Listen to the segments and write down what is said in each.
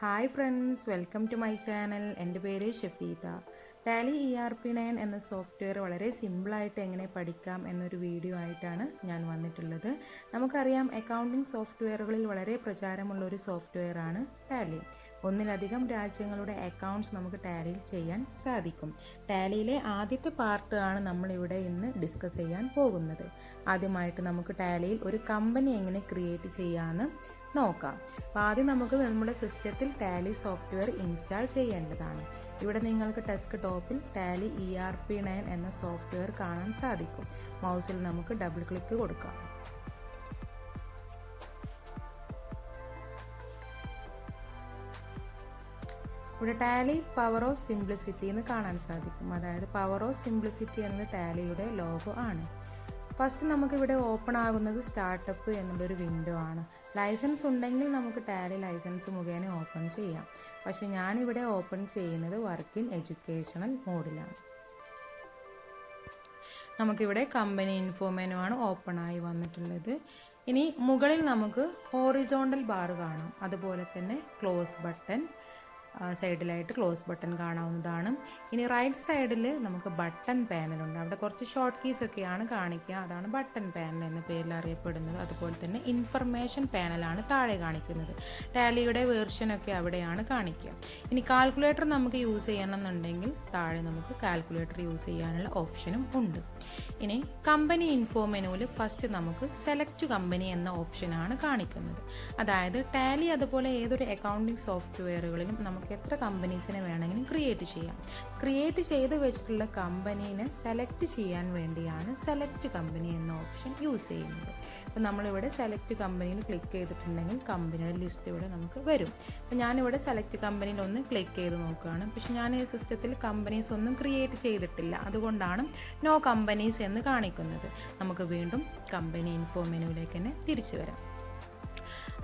Hi friends, welcome to my channel. എൻ്റെ പേര് Shafeeda. Tally ERP9 എന്ന സോഫ്റ്റ്വെയർ വളരെ സിമ്പിളായിട്ട് എങ്ങനെ പഠിക്കാം എന്നൊരു വീഡിയോ ആയിട്ടാണ് ഞാൻ വന്നിട്ടുള്ളത്. നമുക്കറിയാം, അക്കൗണ്ടിംഗ് സോഫ്റ്റ്വെയറുകളിൽ വളരെ പ്രചാരമുള്ള ഒരു സോഫ്റ്റ്വെയറാണ് ടാലി. ഒന്നിലധികം രാജ്യങ്ങളുടെ അക്കൗണ്ട്സ് നമുക്ക് ടാലിയിൽ ചെയ്യാൻ സാധിക്കും. ടാലിയിലെ ആദ്യത്തെ പാർട്ട് ആണ് നമ്മളിവിടെ ഇന്ന് ഡിസ്കസ് ചെയ്യാൻ പോകുന്നത്. ആദ്യമായിട്ട് നമുക്ക് ടാലിയിൽ ഒരു കമ്പനി എങ്ങനെ ക്രിയേറ്റ് ചെയ്യാമെന്ന് നോക്കാം. അപ്പോൾ ആദ്യം നമുക്ക് നമ്മുടെ സിസ്റ്റത്തിൽ ടാലി സോഫ്റ്റ്വെയർ ഇൻസ്റ്റാൾ ചെയ്യേണ്ടതാണ്. ഇവിടെ നിങ്ങൾക്ക് ഡെസ്ക് ടോപ്പിൽ ടാലി ERP9 എന്ന സോഫ്റ്റ്വെയർ കാണാൻ സാധിക്കും. മൗസിൽ നമുക്ക് ഡബിൾ ക്ലിക്ക് കൊടുക്കാം. ഇവിടെ ടാലി പവർ ഓഫ് സിംപ്ലിസിറ്റി എന്ന് കാണാൻ സാധിക്കും. അതായത് പവർ ഓഫ് സിംപ്ലിസിറ്റി എന്നത് ടാലിയുടെ ലോഗോ ആണ്. ഫസ്റ്റ് നമുക്കിവിടെ ഓപ്പൺ ആകുന്നത് സ്റ്റാർട്ടപ്പ് എന്നുള്ളൊരു വിൻഡോ ആണ്. ലൈസൻസ് ഉണ്ടെങ്കിൽ നമുക്ക് ടാലി ലൈസൻസ് മുഖേന ഓപ്പൺ ചെയ്യാം. പക്ഷെ ഞാനിവിടെ ഓപ്പൺ ചെയ്യുന്നത് വർക്ക് ഇൻ എഡ്യൂക്കേഷണൽ മോഡിലാണ്. നമുക്കിവിടെ കമ്പനി ഇൻഫോ മെനു ആണ് ഓപ്പൺ ആയി വന്നിട്ടുള്ളത്. ഇനി മുകളിൽ നമുക്ക് ഹോറിസോണ്ടൽ ബാർ കാണാം. അതുപോലെ തന്നെ ക്ലോസ് ബട്ടൺ, സൈഡിലായിട്ട് ക്ലോസ് ബട്ടൺ കാണാവുന്നതാണ്. ഇനി റൈറ്റ് സൈഡിൽ നമുക്ക് ബട്ടൺ പാനലുണ്ട്. അവിടെ കുറച്ച് ഷോർട്ട് കീസ് ഒക്കെയാണ് കാണിക്കുക. അതാണ് ബട്ടൺ പാനൽ എന്ന പേരിൽ അറിയപ്പെടുന്നത്. അതുപോലെ തന്നെ ഇൻഫർമേഷൻ പാനലാണ് താഴെ കാണിക്കുന്നത്. ടാലിയുടെ വേർഷനൊക്കെ അവിടെയാണ് കാണിക്കുക. ഇനി കാൽക്കുലേറ്റർ നമുക്ക് യൂസ് ചെയ്യണമെന്നുണ്ടെങ്കിൽ താഴെ നമുക്ക് കാൽക്കുലേറ്റർ യൂസ് ചെയ്യാനുള്ള ഓപ്ഷനും ഉണ്ട്. ഇനി കമ്പനി ഇൻഫോ മെനുവിൽ ഫസ്റ്റ് നമുക്ക് സെലക്ട് കമ്പനി എന്ന ഓപ്ഷനാണ് കാണിക്കുന്നത്. അതായത് ടാലി അതുപോലെ ഏതൊരു അക്കൗണ്ടിംഗ് സോഫ്റ്റ്വെയറുകളിലും നമുക്ക് എത്ര കമ്പനീസിനെ വേണമെങ്കിലും ക്രിയേറ്റ് ചെയ്യാം. ക്രിയേറ്റ് ചെയ്ത് വെച്ചിട്ടുള്ള കമ്പനീനെ സെലക്ട് ചെയ്യാൻ വേണ്ടിയാണ് സെലക്ട് കമ്പനി എന്ന ഓപ്ഷൻ യൂസ് ചെയ്യുന്നത്. അപ്പോൾ നമ്മളിവിടെ സെലക്ട് കമ്പനിയിൽ ക്ലിക്ക് ചെയ്തിട്ടുണ്ടെങ്കിൽ കമ്പനിയുടെ ലിസ്റ്റ് ഇവിടെ നമുക്ക് വരും. അപ്പോൾ ഞാനിവിടെ സെലക്ട് കമ്പനിയിൽ ഒന്ന് ക്ലിക്ക് ചെയ്ത് നോക്കുകയാണ്. പക്ഷേ ഞാൻ ഈ സിസ്റ്റത്തിൽ കമ്പനീസ് ഒന്നും ക്രിയേറ്റ് ചെയ്തിട്ടില്ല. അതുകൊണ്ടാണ് നോ കമ്പനീസ് എന്ന് കാണിക്കുന്നത്. നമുക്ക് വീണ്ടും കമ്പനി ഇൻഫോ മെനുവിലേക്ക് തന്നെ തിരിച്ചു വരാം.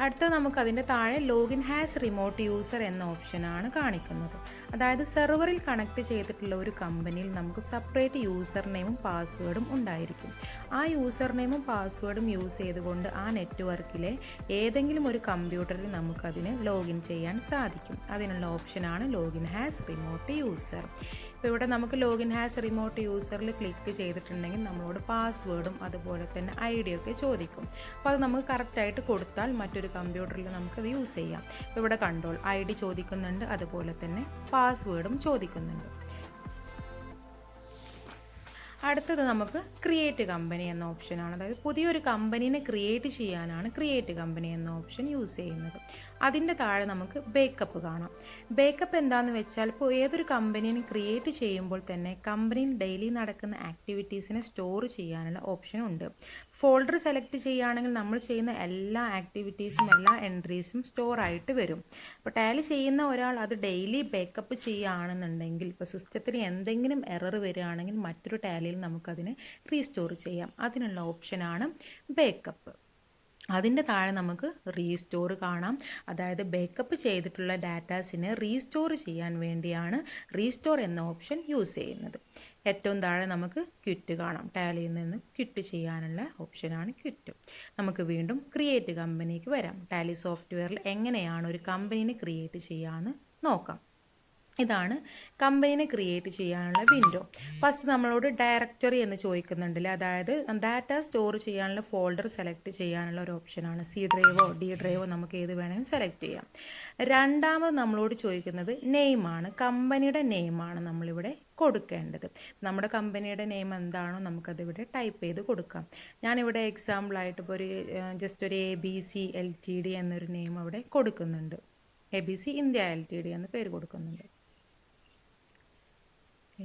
അടുത്ത നമുക്ക് അതിൻ്റെ താഴെ ലോഗിൻ ഹാസ് റിമോട്ട് യൂസർ എന്ന ഓപ്ഷനാണ് കാണിക്കുന്നത്. അതായത് സെർവറിൽ കണക്ട് ചെയ്തിട്ടുള്ള ഒരു കമ്പനിയിൽ നമുക്ക് സെപ്പറേറ്റ് യൂസർ നെയിമും പാസ്വേഡും ഉണ്ടായിരിക്കും. ആ യൂസർ നെയിമും പാസ്വേഡും യൂസ് ചെയ്തുകൊണ്ട് ആ നെറ്റ്വർക്കിലെ ഏതെങ്കിലും ഒരു കമ്പ്യൂട്ടറിൽ നമുക്കതിന് ലോഗിൻ ചെയ്യാൻ സാധിക്കും. അതിനുള്ള ഓപ്ഷനാണ് ലോഗിൻ ഹാസ് റിമോട്ട് യൂസർ. ഇപ്പോൾ ഇവിടെ നമുക്ക് ലോഗിൻ ഹാസ് റിമോട്ട് യൂസറിൽ ക്ലിക്ക് ചെയ്തിട്ടുണ്ടെങ്കിൽ നമ്മളോട് പാസ്വേഡും അതുപോലെ തന്നെ ID ഒക്കെ ചോദിക്കും. അപ്പോൾ അത് നമുക്ക് കറക്റ്റായിട്ട് കൊടുത്താൽ മറ്റൊരു കമ്പ്യൂട്ടറിൽ നമുക്കത് യൂസ് ചെയ്യാം. ഇപ്പോൾ ഇവിടെ കണ്ടോൾ ID ചോദിക്കുന്നുണ്ട്, അതുപോലെ തന്നെ പാസ്വേഡും ചോദിക്കുന്നുണ്ട്. അടുത്തത് നമുക്ക് ക്രിയേറ്റ് കമ്പനി എന്ന ഓപ്ഷനാണ്. അതായത് പുതിയൊരു കമ്പനീനെ ക്രിയേറ്റ് ചെയ്യാനാണ് ക്രിയേറ്റ് കമ്പനി എന്ന ഓപ്ഷൻ യൂസ് ചെയ്യുന്നത്. അതിൻ്റെ താഴെ നമുക്ക് ബേക്കപ്പ് കാണാം. ബേക്കപ്പ് എന്താണെന്ന് വെച്ചാൽ, ഇപ്പോൾ ഏതൊരു കമ്പനീനെ ക്രിയേറ്റ് ചെയ്യുമ്പോൾ തന്നെ കമ്പനിയിൽ ഡെയിലി നടക്കുന്ന ആക്ടിവിറ്റീസിനെ സ്റ്റോർ ചെയ്യാനുള്ള ഓപ്ഷൻ ഉണ്ട്. ഫോൾഡർ സെലക്ട് ചെയ്യുകയാണെങ്കിൽ നമ്മൾ ചെയ്യുന്ന എല്ലാ ആക്ടിവിറ്റീസും എല്ലാ എൻട്രീസും സ്റ്റോർ ആയിട്ട് വരും. അപ്പോൾ ടാലി ചെയ്യുന്ന ഒരാൾ അത് ഡെയിലി ബേക്കപ്പ് ചെയ്യുകയാണെന്നുണ്ടെങ്കിൽ, ഇപ്പോൾ സിസ്റ്റത്തിന് എന്തെങ്കിലും എറർ വരികയാണെങ്കിൽ മറ്റൊരു ടാലിയിൽ നമുക്കതിനെ റീസ്റ്റോർ ചെയ്യാം. അതിനുള്ള ഓപ്ഷനാണ് ബേക്കപ്പ്. അതിൻ്റെ താഴെ നമുക്ക് റീസ്റ്റോർ കാണാം. അതായത് ബേക്കപ്പ് ചെയ്തിട്ടുള്ള ഡാറ്റാസിനെ റീസ്റ്റോർ ചെയ്യാൻ വേണ്ടിയാണ് റീസ്റ്റോർ എന്ന ഓപ്ഷൻ യൂസ് ചെയ്യുന്നത്. ഏറ്റവും താഴെ നമുക്ക് ക്വിറ്റ് കാണാം. ടാലിയിൽ നിന്ന് ക്വിറ്റ് ചെയ്യാനുള്ള ഓപ്ഷനാണ് ക്വിറ്റ്. നമുക്ക് വീണ്ടും ക്രിയേറ്റ് കമ്പനിക്ക് വരാം. ടാലി സോഫ്റ്റ്വെയറിൽ എങ്ങനെയാണ് ഒരു കമ്പനീനെ ക്രിയേറ്റ് ചെയ്യാമെന്ന് നോക്കാം. ഇതാണ് കമ്പനീനെ ക്രിയേറ്റ് ചെയ്യാനുള്ള വിൻഡോ. ഫസ്റ്റ് നമ്മളോട് ഡയറക്ടറി എന്ന് ചോദിക്കുന്നുണ്ടല്ലേ, അതായത് ഡാറ്റ സ്റ്റോർ ചെയ്യാനുള്ള ഫോൾഡർ സെലക്ട് ചെയ്യാനുള്ള ഒരു ഓപ്ഷനാണ്. C ഡ്രൈവോ D ഡ്രൈവോ നമുക്ക് ഏത് വേണമെങ്കിലും സെലക്ട് ചെയ്യാം. രണ്ടാമത് നമ്മളോട് ചോദിക്കുന്നത് നെയിമാണ്. കമ്പനിയുടെ നെയിമാണ് നമ്മളിവിടെ കൊടുക്കേണ്ടത്. നമ്മുടെ കമ്പനിയുടെ നെയിം എന്താണോ നമുക്കതിവിടെ ടൈപ്പ് ചെയ്ത് കൊടുക്കാം. ഞാനിവിടെ എക്സാമ്പിളായിട്ട് ഇപ്പോൾ ജസ്റ്റ് ഒരു ABC Ltd എന്നൊരു നെയിം അവിടെ കൊടുക്കുന്നുണ്ട്. ABC India Ltd എന്ന് പേര് കൊടുക്കുന്നുണ്ട്.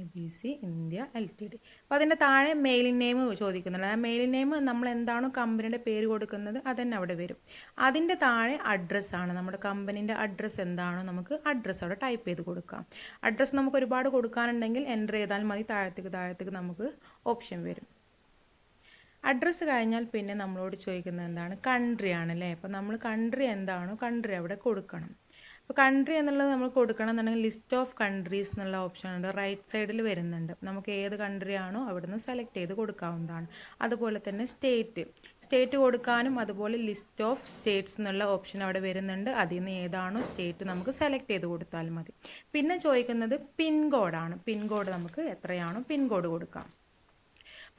ABC India Ltd. അപ്പോൾ അതിൻ്റെ താഴെ മെയിലിംഗ് നെയിം ചോദിക്കുന്നുണ്ട്. ആ മെയിലിംഗ് നെയിം നമ്മൾ എന്താണോ കമ്പനിയുടെ പേര് കൊടുക്കുന്നത് അതന്നെ അവിടെ വരും. അതിൻ്റെ താഴെ അഡ്രസ്സാണ്. നമ്മുടെ കമ്പനീൻ്റെ അഡ്രസ്സ് എന്താണോ നമുക്ക് അഡ്രസ്സ് അവിടെ ടൈപ്പ് ചെയ്ത് കൊടുക്കാം. അഡ്രസ്സ് നമുക്ക് ഒരുപാട് കൊടുക്കാനുണ്ടെങ്കിൽ എൻ്റർ ചെയ്താൽ മതി. താഴത്തേക്ക് നമുക്ക് ഓപ്ഷൻ വരും. അഡ്രസ്സ് കഴിഞ്ഞാൽ പിന്നെ നമ്മളോട് ചോദിക്കുന്നത് എന്താണ്, കൺട്രി ആണല്ലേ. അപ്പോൾ നമ്മൾ കൺട്രി എന്താണോ കൺട്രി അവിടെ കൊടുക്കണം. അപ്പോൾ കൺട്രി എന്നുള്ളത് നമ്മൾ കൊടുക്കണം എന്നുണ്ടെങ്കിൽ ലിസ്റ്റ് ഓഫ് കൺട്രീസ് എന്നുള്ള ഓപ്ഷൻ ഉണ്ട്, റൈറ്റ് സൈഡിൽ വരുന്നുണ്ട്. നമുക്ക് ഏത് കൺട്രി ആണോ അവിടുന്ന് സെലക്ട് ചെയ്ത് കൊടുക്കാവുന്നതാണ്. അതുപോലെ തന്നെ സ്റ്റേറ്റ് കൊടുക്കാനും അതുപോലെ ലിസ്റ്റ് ഓഫ് സ്റ്റേറ്റ്സ് എന്നുള്ള ഓപ്ഷൻ അവിടെ വരുന്നുണ്ട്. അതിൽ നിന്ന് ഏതാണോ സ്റ്റേറ്റ് നമുക്ക് സെലക്ട് ചെയ്ത് കൊടുത്താൽ മതി. പിന്നെ ചോദിക്കുന്നത് പിൻകോഡാണ്. പിൻകോഡ് നമുക്ക് എത്രയാണോ പിൻകോഡ് കൊടുക്കാം.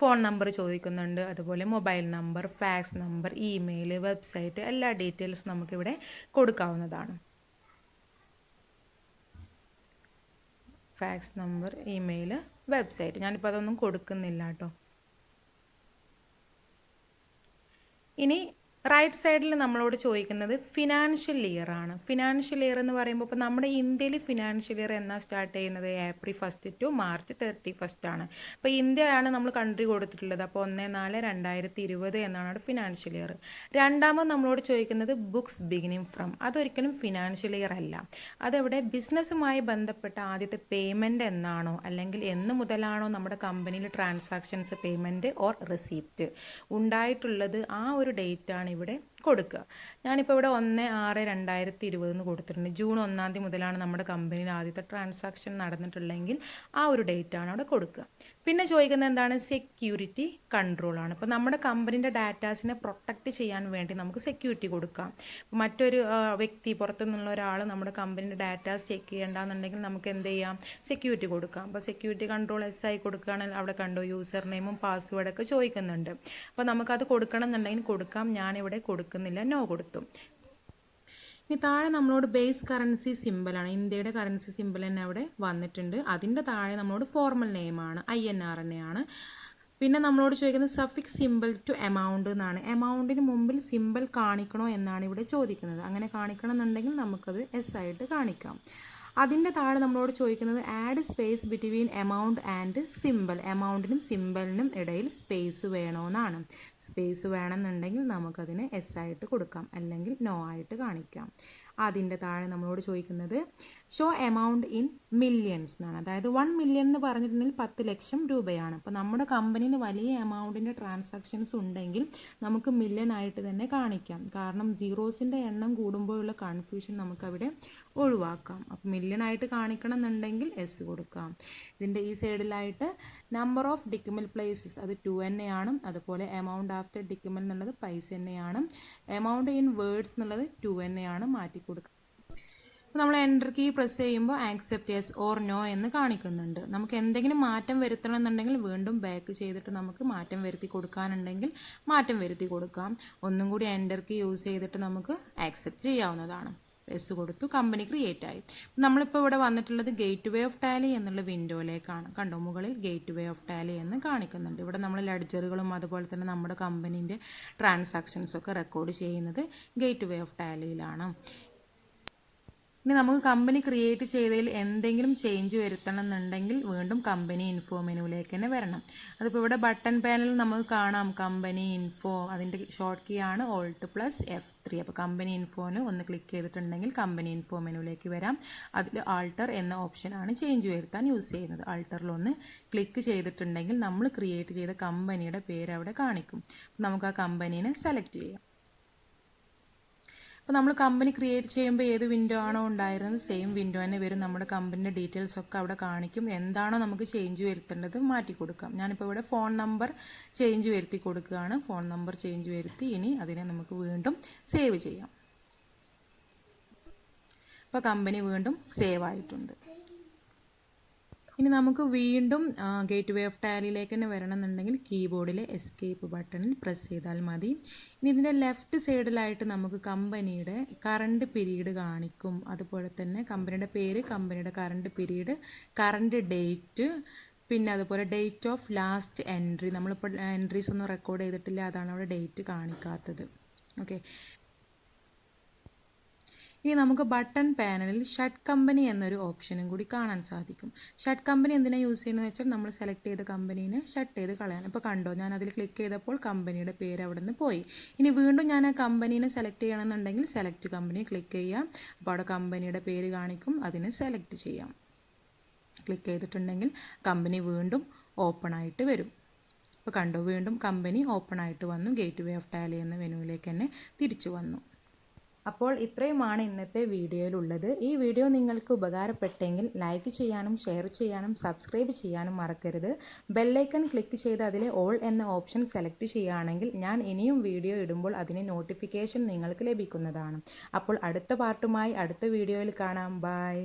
ഫോൺ നമ്പർ ചോദിക്കുന്നുണ്ട്, അതുപോലെ mobile number, fax number, email, website, എല്ലാ ഡീറ്റെയിൽസും നമുക്കിവിടെ കൊടുക്കാവുന്നതാണ്. ഫാക്സ് നമ്പർ, ഇമെയിൽ, വെബ്സൈറ്റ്, ഞാനിപ്പോൾ അതൊന്നും കൊടുക്കുന്നില്ല കേട്ടോ. ഇനി റൈറ്റ് സൈഡിൽ നമ്മളോട് ചോദിക്കുന്നത് ഫിനാൻഷ്യൽ ഇയർ ആണ്. ഫിനാൻഷ്യൽ ഇയർ എന്ന് പറയുമ്പോൾ ഇപ്പോൾ നമ്മുടെ ഇന്ത്യയിൽ ഫിനാൻഷ്യൽ ഇയർ എന്നാ സ്റ്റാർട്ട് ചെയ്യുന്നത്? ഏപ്രിൽ 1 ടു മാർച്ച് 31 ആണ്. അപ്പോൾ ഇന്ത്യയാണ് നമ്മൾ കൺട്രി കൊടുത്തിട്ടുള്ളത്. അപ്പോൾ 1/4/2020 എന്നാണ് അവിടെ ഫിനാൻഷ്യൽ ഇയർ. രണ്ടാമത് നമ്മളോട് ചോദിക്കുന്നത് ബുക്സ് ബിഗിനിങ് ഫ്രം. അതൊരിക്കലും ഫിനാൻഷ്യൽ ഇയർ അല്ല. അതെവിടെ ബിസിനസ്സുമായി ബന്ധപ്പെട്ട ആദ്യത്തെ പേയ്മെൻറ്റ് എന്നാണോ അല്ലെങ്കിൽ എന്ന് മുതലാണോ നമ്മുടെ കമ്പനിയിൽ ട്രാൻസാക്ഷൻസ് പേയ്മെൻറ്റ് ഓർ റെസീപ്റ്റ് ഉണ്ടായിട്ടുള്ളത്, ആ ഒരു ഡേറ്റ് ആണ് ഇവിടെ കൊടുക്കുക. ഞാനിപ്പോൾ ഇവിടെ 1/6/2020 കൊടുത്തിട്ടുണ്ട്. ജൂൺ 1 മുതലാണ് നമ്മുടെ കമ്പനിയിൽ ആദ്യത്തെ ട്രാൻസാക്ഷൻ നടന്നിട്ടുള്ളെങ്കിൽ ആ ഒരു ഡേറ്റ് ആണ് അവിടെ കൊടുക്കുക. പിന്നെ ചോദിക്കുന്നത് എന്താണ്? സെക്യൂരിറ്റി കൺട്രോൾ ആണ്. അപ്പോൾ നമ്മുടെ കമ്പനീൻ്റെ ഡാറ്റാസിനെ പ്രൊട്ടക്റ്റ് ചെയ്യാൻ വേണ്ടി നമുക്ക് സെക്യൂരിറ്റി കൊടുക്കാം. മറ്റൊരു വ്യക്തി, പുറത്തുനിന്നുള്ള ഒരാൾ നമ്മുടെ കമ്പനീൻ്റെ ഡാറ്റാസ് ചെക്ക് ചെയ്യേണ്ടെന്നുണ്ടെങ്കിൽ നമുക്ക് എന്ത് ചെയ്യാം? സെക്യൂരിറ്റി കൊടുക്കാം. അപ്പോൾ സെക്യൂരിറ്റി കൺട്രോൾ SI കൊടുക്കുകയാണെങ്കിൽ അവിടെ കണ്ടോ യൂസർ നെയിമും പാസ്വേഡൊക്കെ ചോദിക്കുന്നുണ്ട്. അപ്പോൾ നമുക്കത് കൊടുക്കണം എന്നുണ്ടെങ്കിൽ കൊടുക്കാം. ഞാനിവിടെ കൊടുക്കുന്നില്ല, നോ കൊടുത്തു. ഇനി താഴെ നമ്മളോട് ബേസ് കറൻസി സിമ്പിളാണ്. ഇന്ത്യയുടെ കറൻസി സിമ്പിൾ തന്നെ അവിടെ വന്നിട്ടുണ്ട്. അതിൻ്റെ താഴെ നമ്മളോട് ഫോർമൽ നെയിമാണ്, INR തന്നെയാണ്. പിന്നെ നമ്മളോട് ചോദിക്കുന്നത് സഫിക്സ് സിമ്പിൾ ടു എമൗണ്ട് എന്നാണ്. എമൗണ്ടിന് മുമ്പിൽ സിമ്പിൾ കാണിക്കണോ എന്നാണ് ഇവിടെ ചോദിക്കുന്നത്. അങ്ങനെ കാണിക്കണം എന്നുണ്ടെങ്കിൽ നമുക്കത് S ആയിട്ട് കാണിക്കാം. അതിൻ്റെ താഴെ നമ്മളോട് ചോദിക്കുന്നത് add space between amount and simple. എമൗണ്ടിനും സിമ്പിളിനും ഇടയിൽ സ്പേസ് വേണമെന്നാണ്. സ്പേസ് വേണമെന്നുണ്ടെങ്കിൽ നമുക്കതിന് S ആയിട്ട് കൊടുക്കാം, അല്ലെങ്കിൽ നോ ആയിട്ട് കാണിക്കാം. അതിൻ്റെ താഴെ നമ്മളോട് ചോദിക്കുന്നത് ഷോ എമൗണ്ട് ഇൻ മില്യൺസ് എന്നാണ്. അതായത് 1 മില്യൺ എന്ന് പറഞ്ഞിട്ടുണ്ടെങ്കിൽ 10 ലക്ഷം രൂപയാണ്. അപ്പോൾ നമ്മുടെ കമ്പനിയിൽ വലിയ എമൗണ്ടിൻ്റെ ട്രാൻസാക്ഷൻസ് ഉണ്ടെങ്കിൽ നമുക്ക് മില്യൺ ആയിട്ട് തന്നെ കാണിക്കാം. കാരണം സീറോസിൻ്റെ എണ്ണം കൂടുമ്പോഴുള്ള കൺഫ്യൂഷൻ നമുക്കവിടെ ഒഴിവാക്കാം. അപ്പോൾ മില്യൺ ആയിട്ട് കാണിക്കണം എന്നുണ്ടെങ്കിൽ S കൊടുക്കാം. ഇതിൻ്റെ ഈ സൈഡിലായിട്ട് നമ്പർ ഓഫ് ഡിക്യുമൽ പ്ലേസസ് അത് 2 തന്നെയാണ്. അതുപോലെ എമൗണ്ട് ആഫ്റ്റർ ഡിക്യുമൽ എന്നുള്ളത് പൈസ തന്നെയാണ്. എമൗണ്ട് ഇൻ വേർഡ്സ് എന്നുള്ളത് 2 തന്നെയാണ്, മാറ്റി കൊടുക്കുക. നമ്മൾ എൻ്റർ കീ പ്രസ് ചെയ്യുമ്പോൾ ആക്സെപ്റ്റ് യെസ് ഓർ നോ എന്ന് കാണിക്കുന്നുണ്ട്. നമുക്ക് എന്തെങ്കിലും മാറ്റം വരുത്തണം എന്നുണ്ടെങ്കിൽ വീണ്ടും ബാക്ക് ചെയ്തിട്ട് നമുക്ക് മാറ്റം വരുത്തി കൊടുക്കാനുണ്ടെങ്കിൽ മാറ്റം വരുത്തി കൊടുക്കാം. ഒന്നും കൂടി എൻ്റർ കീ യൂസ് ചെയ്തിട്ട് നമുക്ക് ആക്സെപ്റ്റ് ചെയ്യാവുന്നതാണ്. S കൊടുത്തു, കമ്പനി ക്രിയേറ്റ് ആയി. നമ്മളിപ്പോൾ ഇവിടെ വന്നിട്ടുള്ളത് ഗേറ്റ് വേ ഓഫ് ടാലി എന്നുള്ള വിൻഡോയിലേക്കാണ്. കണ്ടോ, മുകളിൽ ഗേറ്റ് വേ ഓഫ് ടാലി എന്ന് കാണിക്കുന്നുണ്ട്. ഇവിടെ നമ്മൾ ലെഡ്ജറുകളും അതുപോലെ തന്നെ നമ്മുടെ കമ്പനീൻ്റെ ട്രാൻസാക്ഷൻസൊക്കെ റെക്കോർഡ് ചെയ്യുന്നത് ഗേറ്റ് വേ ഓഫ് ടാലിയിലാണ്. ഇനി നമുക്ക് കമ്പനി ക്രിയേറ്റ് ചെയ്തതിൽ എന്തെങ്കിലും ചേഞ്ച് വരുത്തണം എന്നുണ്ടെങ്കിൽ വീണ്ടും കമ്പനി ഇൻഫോ മെനുവിലേക്ക് തന്നെ വരണം. അതിപ്പോൾ ഇവിടെ ബട്ടൺ പാനലിൽ നമുക്ക് കാണാം കമ്പനി ഇൻഫോ. അതിൻ്റെ ഷോർട്ട് കീ ആണ് Alt+F3. അപ്പോൾ കമ്പനി ഇൻഫോന് ഒന്ന് ക്ലിക്ക് ചെയ്തിട്ടുണ്ടെങ്കിൽ കമ്പനി ഇൻഫോ മെനുവിലേക്ക് വരാം. അതിൽ ആൾട്ടർ എന്ന ഓപ്ഷനാണ് ചേഞ്ച് വരുത്താൻ യൂസ് ചെയ്യുന്നത്. ആൾട്ടറിലൊന്ന് ക്ലിക്ക് ചെയ്തിട്ടുണ്ടെങ്കിൽ നമ്മൾ ക്രിയേറ്റ് ചെയ്ത കമ്പനിയുടെ പേര് അവിടെ കാണിക്കും. നമുക്ക് ആ കമ്പനീനെ സെലക്ട് ചെയ്യാം. അപ്പോൾ നമ്മൾ കമ്പനി ക്രിയേറ്റ് ചെയ്യുമ്പോൾ ഏത് വിൻഡോ ആണോ ഉണ്ടായിരുന്നത് സെയിം വിൻഡോ തന്നെ വരും. നമ്മുടെ കമ്പനിയുടെ ഡീറ്റെയിൽസ് ഒക്കെ അവിടെ കാണിക്കും. എന്താണോ നമുക്ക് ചേഞ്ച് വരുത്തേണ്ടത് മാറ്റി കൊടുക്കാം. ഞാനിപ്പോൾ ഇവിടെ ഫോൺ നമ്പർ ചേഞ്ച് വരുത്തി കൊടുക്കുകയാണ്. ഫോൺ നമ്പർ ചേഞ്ച് വരുത്തി ഇനി അതിനെ നമുക്ക് വീണ്ടും സേവ് ചെയ്യാം. അപ്പോൾ കമ്പനി വീണ്ടും സേവ് ആയിട്ടുണ്ട്. ഇനി നമുക്ക് വീണ്ടും ഗേറ്റ് വേ ഓഫ് ടാലിയിലേക്ക് തന്നെ വരണമെന്നുണ്ടെങ്കിൽ കീബോർഡിലെ എസ്കേപ്പ് ബട്ടണിൽ പ്രസ് ചെയ്താൽ മതി. ഇനി ഇതിൻ്റെ ലെഫ്റ്റ് സൈഡിലായിട്ട് നമുക്ക് കമ്പനിയുടെ കറണ്ട് പീരീഡ് കാണിക്കും. അതുപോലെ തന്നെ കമ്പനിയുടെ പേര്, കമ്പനിയുടെ കറണ്ട് പീരീഡ്, കറണ്ട് ഡേറ്റ്, പിന്നെ അതുപോലെ ഡേറ്റ് ഓഫ് ലാസ്റ്റ് എൻട്രി. നമ്മളിപ്പോൾ എൻട്രീസ് ഒന്നും റെക്കോർഡ് ചെയ്തിട്ടില്ല, അതാണ് അവിടെ ഡേറ്റ് കാണിക്കാത്തത്. ഓക്കെ, ഇനി നമുക്ക് ബട്ടൺ പാനലിൽ ഷട്ട് കമ്പനി എന്നൊരു ഓപ്ഷനും കൂടി കാണാൻ സാധിക്കും. ഷട്ട് കമ്പനി എന്തിനാണ് യൂസ് ചെയ്യുന്നത് വെച്ചാൽ നമ്മൾ സെലക്ട് ചെയ്ത കമ്പനീനെ ഷട്ട് ചെയ്ത് കളയാൻ. ഇപ്പോൾ കണ്ടോ, ഞാൻ അതിൽ ക്ലിക്ക് ചെയ്തപ്പോൾ കമ്പനിയുടെ പേര് അവിടെ നിന്ന് പോയി. ഇനി വീണ്ടും ഞാൻ ആ കമ്പനീനെ സെലക്ട് ചെയ്യണമെന്നുണ്ടെങ്കിൽ സെലക്ട് കമ്പനി ക്ലിക്ക് ചെയ്യാം. അപ്പോൾ അവിടെ കമ്പനിയുടെ പേര് കാണിക്കും, അതിനെ സെലക്ട് ചെയ്യാം. ക്ലിക്ക് ചെയ്തിട്ടുണ്ടെങ്കിൽ കമ്പനി വീണ്ടും ഓപ്പൺ ആയിട്ട് വരും. അപ്പോൾ കണ്ടോ, വീണ്ടും കമ്പനി ഓപ്പൺ ആയിട്ട് വന്നു. ഗേറ്റ് വേ ഓഫ് ടാലി എന്ന മെനുവിലേക്ക് തന്നെ തിരിച്ചു വന്നു. അപ്പോൾ ഇത്രയുമാണ് ഇന്നത്തെ വീഡിയോയിലുള്ളത്. ഈ വീഡിയോ നിങ്ങൾക്ക് ഉപകാരപ്പെട്ടെങ്കിൽ ലൈക്ക് ചെയ്യാനും ഷെയർ ചെയ്യാനും സബ്സ്ക്രൈബ് ചെയ്യാനും മറക്കരുത്. ബെല്ലൈക്കൺ ക്ലിക്ക് ചെയ്ത് അതിലെ ഓൾ എന്ന ഓപ്ഷൻ സെലക്ട് ചെയ്യുകയാണെങ്കിൽ ഞാൻ ഇനിയും വീഡിയോ ഇടുമ്പോൾ അതിന് നോട്ടിഫിക്കേഷൻ നിങ്ങൾക്ക് ലഭിക്കുന്നതാണ്. അപ്പോൾ അടുത്ത പാർട്ടുമായി അടുത്ത വീഡിയോയിൽ കാണാം. ബൈ.